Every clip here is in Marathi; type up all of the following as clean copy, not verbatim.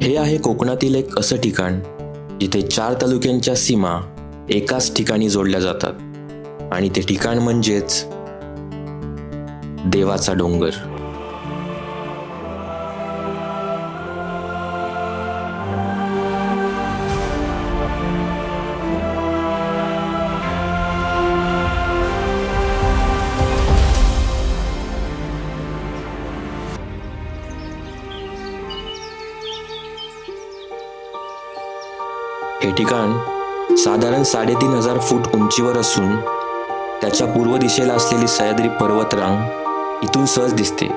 हे आहे कोकणातील एक असं ठिकाण जिथे 4 तालुक्यांच्या सीमा एकाच ठिकाणी जोडल्या जातात आणि ते ठिकाण म्हणजेच देवाचा डोंगर. हे ठिकाण साधारण 3,500 फूट उंचीवर असून त्याच्या पूर्व दिशेला असलेली सह्याद्री पर्वतरांग इथून सहज दिसते.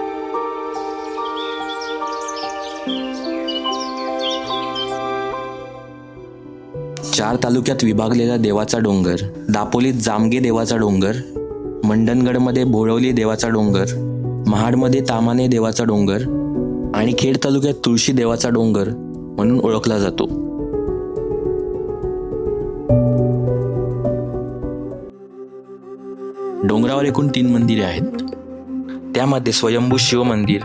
चार तालुक्यात विभागलेला देवाचा डोंगर, दापोलीत जामगे देवाचा डोंगर, मंडणगडमध्ये भोळवली देवाचा डोंगर, महाडमध्ये तामाने देवाचा डोंगर आणि खेड तालुक्यात तुळशी देवाचा डोंगर म्हणून ओळखला जातो. डोंगरावर एकूण 3 मंदिरे आहेत. त्यामध्ये स्वयंभू शिव मंदिर,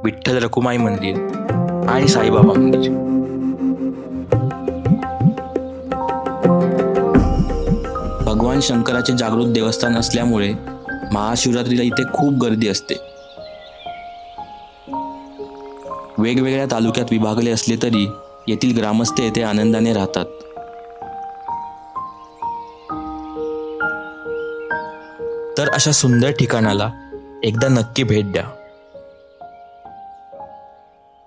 विठ्ठल रखुमाई मंदिर आणि साईबाबा मंदिर. भगवान शंकराचे जागृत देवस्थान असल्यामुळे महाशिवरात्रीला इथे खूप गर्दी असते. वेगवेगळ्या तालुक्यात विभागले असले तरी येथील ग्रामस्थ येथे आनंदाने राहतात. तर अशा सुंदर ठिकाणाला एकदा नक्की भेट द्या.